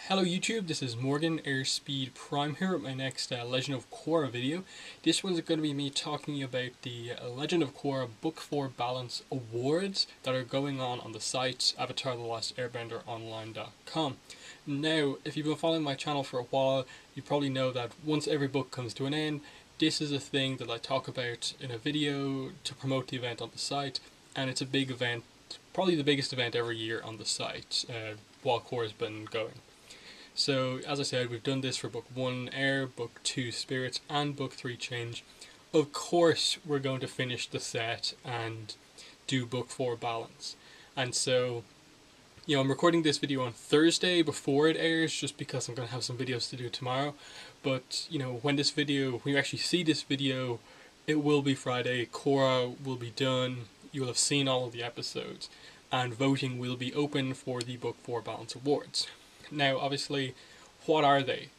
Hello YouTube, this is Morgan Airspeed Prime here with my next Legend of Korra video. This one's going to be me talking about the Legend of Korra Book 4 Balance Awards that are going on the site avatarthelastairbender.online.com. Now, if you've been following my channel for a while, you probably know that once every book comes to an end, this is a thing that I talk about in a video to promote the event on the site, and it's a big event, probably the biggest event every year on the site while Korra's been going. So, as I said, we've done this for Book 1 Air, Book 2 Spirits, and Book 3 Change. Of course, we're going to finish the set and do Book 4 Balance. And so, I'm recording this video on Thursday before it airs, just because I'm going to have some videos to do tomorrow. But, when you actually see this video, it will be Friday, Korra will be done, you will have seen all of the episodes, and voting will be open for the Book 4 Balance Awards. Now, obviously, what are they?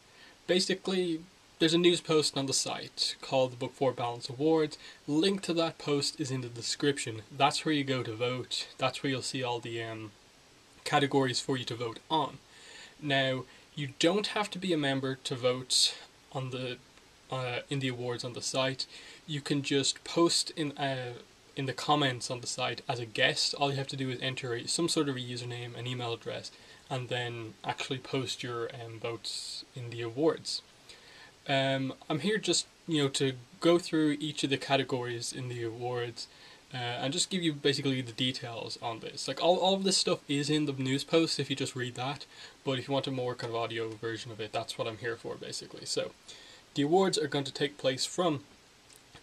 Basically, there's a news post on the site called the Book 4 Balance Awards. Link to that post is in the description. That's where you go to vote. That's where you'll see all the categories for you to vote on. Now, you don't have to be a member to vote on in the awards on the site. You can just post in the comments on the site as a guest. All you have to do is enter some sort of a username, an email address, and then actually post your votes in the awards. I'm here just to go through each of the categories in the awards and just give you basically the details on this. Like all of this stuff is in the news post if you just read that, but if you want a more kind of audio version of it, that's what I'm here for basically. So the awards are going to take place from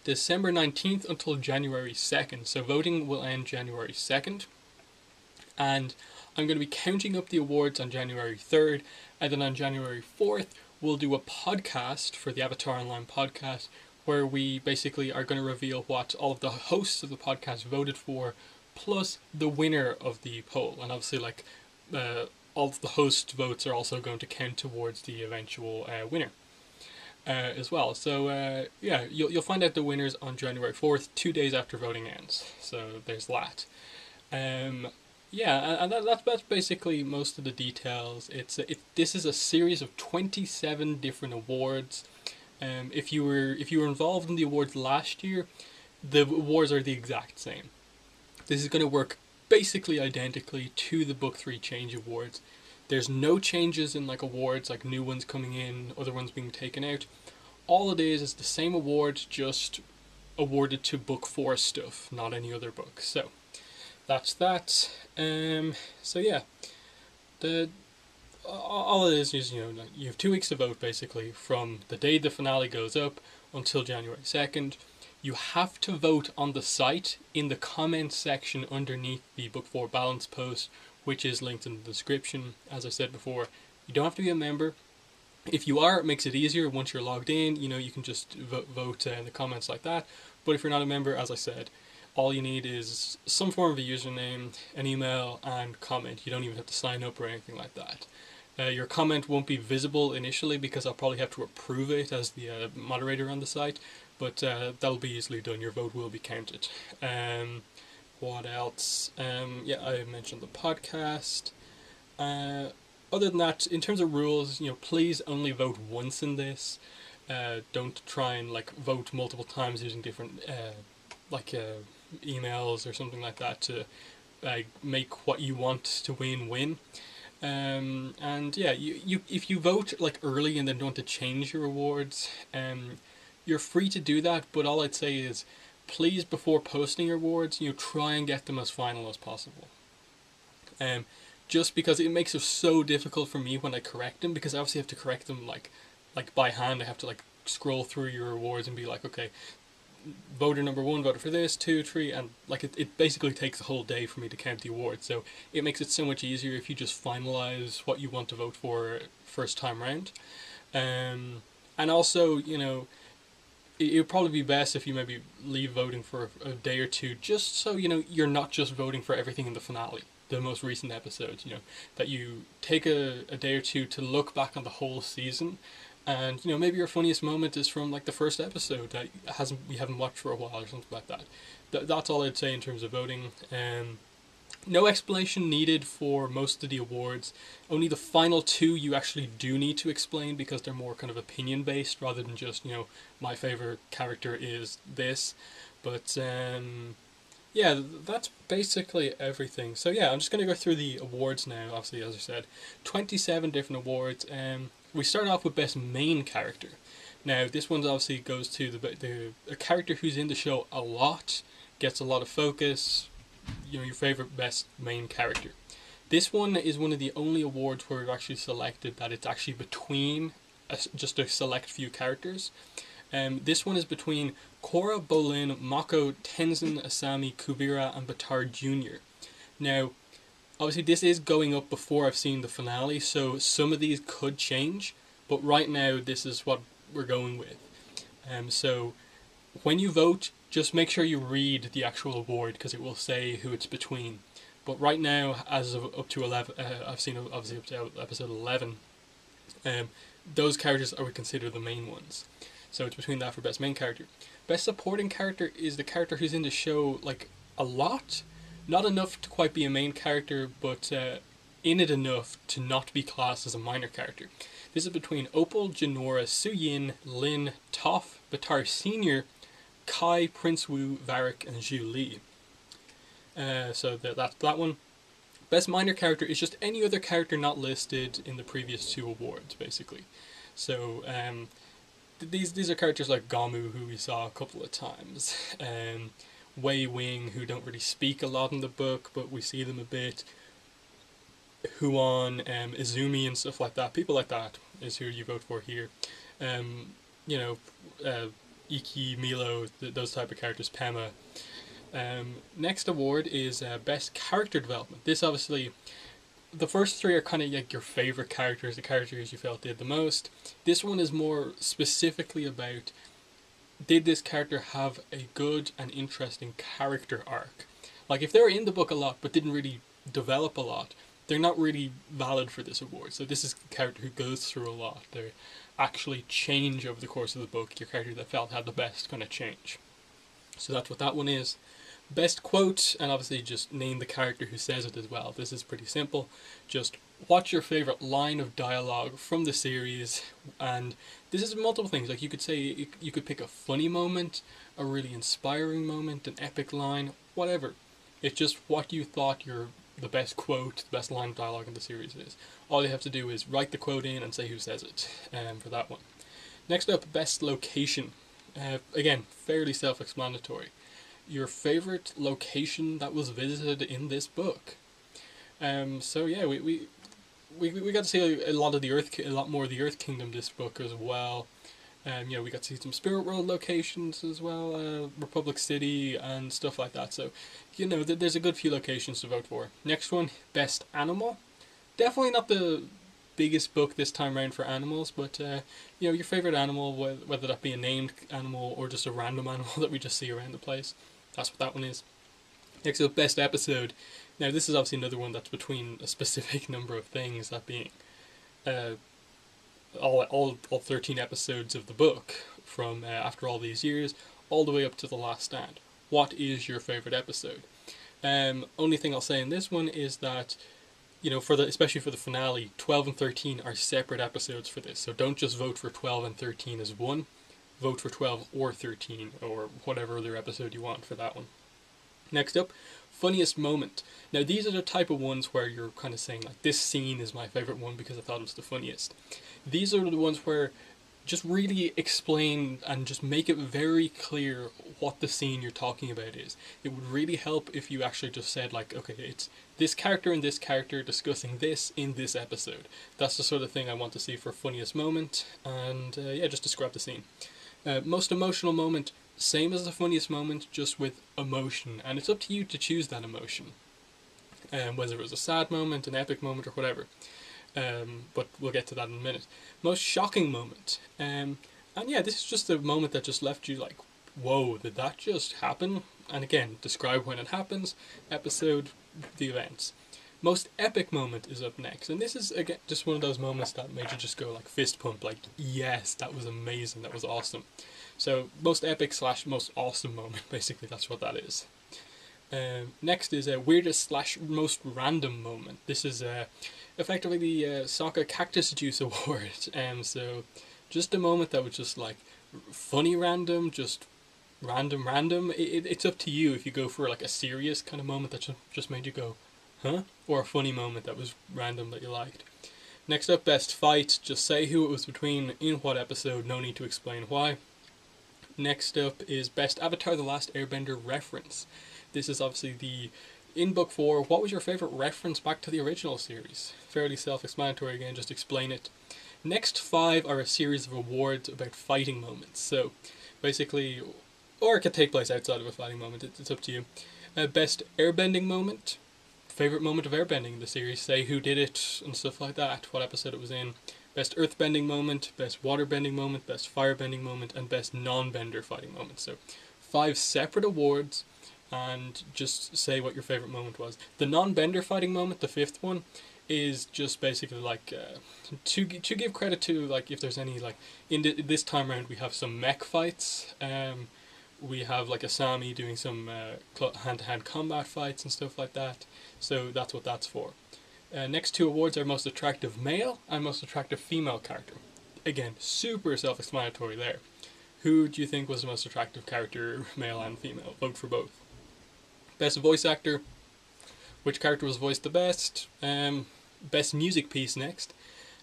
December 19th until January 2nd. So voting will end January 2nd. And I'm going to be counting up the awards on January 3rd, and then on January 4th, we'll do a podcast for the Avatar Online podcast, where we basically are going to reveal what all of the hosts of the podcast voted for, plus the winner of the poll. And obviously, all of the host votes are also going to count towards the eventual winner as well. So, you'll find out the winners on January 4th, 2 days after voting ends. So, there's that. And that's basically most of the details. This is a series of 27 different awards. If you were involved in the awards last year, the awards are the exact same. This is going to work basically identically to the Book 3 Change Awards. There's no changes in awards, like new ones coming in, other ones being taken out. All it is the same award, just awarded to Book 4 stuff, not any other book. So that's that. All it is you have 2 weeks to vote basically from the day the finale goes up until January 2nd. You have to vote on the site in the comments section underneath the Book 4 Balance post, which is linked in the description. As I said before, you don't have to be a member. If you are, it makes it easier. Once you're logged in, you can just vote in the comments like that. But if you're not a member, as I said, all you need is some form of a username, an email, and comment. You don't even have to sign up or anything like that. Your comment won't be visible initially because I'll probably have to approve it as the moderator on the site, but that'll be easily done. Your vote will be counted. What else? I mentioned the podcast. Other than that, in terms of rules, please only vote once in this. Don't try and vote multiple times using different emails or something like that to make what you want to win. If you vote early and then don't want to change your awards, you're free to do that, but all I'd say is please, before posting your awards, try and get them as final as possible. Just because it makes it so difficult for me when I correct them, because I obviously have to correct them like by hand. I have to scroll through your awards and be like, okay, voter number 1 voted for this, 2, 3, and it basically takes a whole day for me to count the awards. So it makes it so much easier if you just finalize what you want to vote for first time round. And also, it would probably be best if you maybe leave voting for a day or two, just so you're not just voting for everything in the finale, the most recent episodes. That you take a day or two to look back on the whole season. And maybe your funniest moment is from the first episode that you haven't watched for a while or something like that. That's all I'd say in terms of voting. No explanation needed for most of the awards. Only the final two you actually do need to explain because they're more kind of opinion based rather than just, my favorite character is this. But yeah, that's basically everything. So yeah, I'm just going to go through the awards now. Obviously, as I said, 27 different awards. We start off with Best Main Character. Now, this one obviously goes to a character who's in the show a lot, gets a lot of focus, your favorite best main character. This one is one of the only awards where we've actually selected that it's actually between just a select few characters. This one is between Korra, Bolin, Mako, Tenzin, Asami, Kubira, and Batar Jr. Now, obviously this is going up before I've seen the finale, so some of these could change, but right now this is what we're going with. So when you vote, just make sure you read the actual award because it will say who it's between. But right now, as of up to 11, I've seen obviously up to episode 11, those characters I would consider the main ones. So it's between that for best main character. Best supporting character is the character who's in the show like a lot, not enough to quite be a main character, but in it enough to not be classed as a minor character. This is between Opal, Janora, Suyin, Lin, Toph, Batar Senior, Kai, Prince Wu, Varric, and Zhu Li. So that's that one. Best minor character is just any other character not listed in the previous two awards, basically. So these are characters like Gomu, who we saw a couple of times, Wei Wing, who don't really speak a lot in the book, but we see them a bit. Huan, Izumi, and stuff like that. People like that is who you vote for here. Iki, Milo, those type of characters, Pema. Next award is Best Character Development. This obviously, the first three are kind of like your favorite characters, the characters you felt did the most. This one is more specifically about, did this character have a good and interesting character arc? Like if they were in the book a lot but didn't really develop a lot, they're not really valid for this award. So this is a character who goes through a lot. They actually change over the course of the book. Your character that felt had the best kind of change. So that's what that one is. Best quote, and obviously just name the character who says it as well. This is pretty simple. Just what's your favorite line of dialogue from the series, and this is multiple things. Like you could say, you could pick a funny moment, a really inspiring moment, an epic line, whatever. It's just what you thought the best quote, the best line of dialogue in the series is. All you have to do is write the quote in and say who says it for that one. Next up, best location. Again, fairly self-explanatory. Your favorite location that was visited in this book. So yeah, we got to see a lot more of the Earth Kingdom this book as well. We got to see some Spirit World locations as well, Republic City and stuff like that. So, there's a good few locations to vote for. Next one, Best Animal. Definitely not the biggest book this time around for animals, but your favorite animal, whether that be a named animal or just a random animal that we just see around the place. That's what that one is. Next up, Best Episode. Now, this is obviously another one that's between a specific number of things, that being all 13 episodes of the book from after all these years, all the way up to The Last Stand. What is your favorite episode? Only thing I'll say in this one is that, especially for the finale, 12 and 13 are separate episodes for this. So don't just vote for 12 and 13 as one. Vote for 12 or 13 or whatever other episode you want for that one. Next up, funniest moment. Now these are the type of ones where you're kind of saying like, this scene is my favorite one because I thought it was the funniest. These are the ones where just really explain and just make it very clear what the scene you're talking about is. It would really help if you actually just said like, okay, it's this character and this character discussing this in this episode. That's the sort of thing I want to see for funniest moment, and just describe the scene. Most emotional moment, same as the funniest moment, just with emotion, and it's up to you to choose that emotion. Whether it was a sad moment, an epic moment, or whatever. But we'll get to that in a minute. Most shocking moment. This is just a moment that just left you like, whoa, did that just happen? And again, describe when it happens, episode, the events. Most epic moment is up next, and this is again just one of those moments that made you just go like fist pump, like yes, that was amazing, that was awesome. So most epic / most awesome moment, basically that's what that is. Next is a weirdest / most random moment. This is effectively the Sokka Cactus Juice Award. So just a moment that was just like funny random, just random. It's up to you if you go for like a serious kind of moment that just made you go, huh? Or a funny moment that was random that you liked. Next up, best fight. Just say who it was between, in what episode, no need to explain why. Next up is best Avatar The Last Airbender reference. This is obviously the in book 4. What was your favourite reference back to the original series? Fairly self-explanatory again, just explain it. Next 5 are a series of awards about fighting moments. So basically, or it could take place outside of a fighting moment, it's up to you. Best airbending moment. Favourite moment of airbending in the series, say who did it and stuff like that, what episode it was in. Best earthbending moment, best waterbending moment, best firebending moment, and best non-bender fighting moment. So 5 separate awards, and just say what your favourite moment was. The non-bender fighting moment, the 5th one, is just basically like to give credit to, like, if there's any, like, in this time around we have some mech fights. We have like Asami doing some hand-to-hand combat fights and stuff like that. So that's what that's for. Next 2 awards are most attractive male and most attractive female character. Again, super self-explanatory there. Who do you think was the most attractive character, male and female? Vote for both. Best voice actor. Which character was voiced the best? Best music piece next.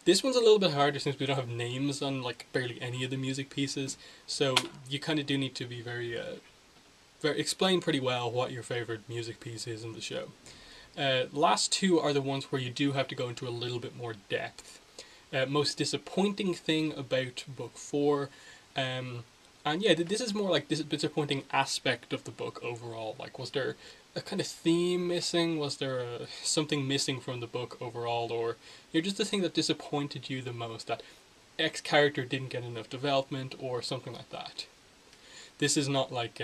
This one's a little bit harder since we don't have names on like barely any of the music pieces. So you kind of do need to be very explain pretty well what your favorite music piece is in the show. Last 2 are the ones where you do have to go into a little bit more depth. Most disappointing thing about book 4. And yeah, this is more like this disappointing aspect of the book overall. Like, was there a kind of theme missing? Was there something missing from the book overall? Or just the thing that disappointed you the most, that X character didn't get enough development or something like that. This is not like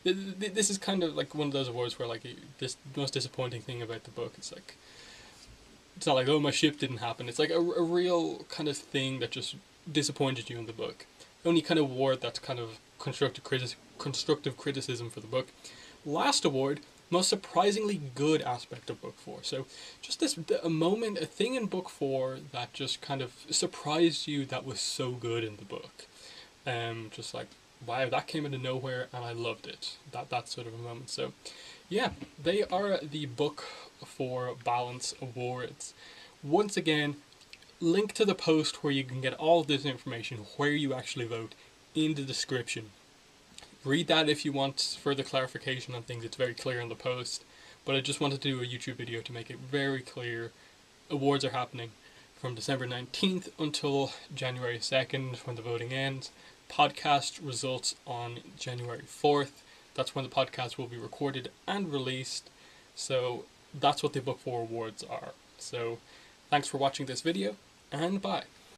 this is kind of like one of those awards where, like, this most disappointing thing about the book, it's like, it's not like, oh, my ship didn't happen. It's like a real kind of thing that just disappointed you in the book. Only kind of award that's kind of constructive criticism for the book. Last award, most surprisingly good aspect of book 4. So just a thing in book 4 that just kind of surprised you that was so good in the book. Just like, wow, that came out of nowhere and I loved it. That sort of a moment. So yeah, they are the book 4 balance awards. Once again, link to the post where you can get all this information, where you actually vote, in the description. Read that if you want further clarification on things. It's very clear in the post, but I just wanted to do a YouTube video to make it very clear. Awards are happening from December 19th until January 2nd when the voting ends. Podcast results on January 4th. That's when the podcast will be recorded and released. So that's what the book 4 awards are. So thanks for watching this video, and bye.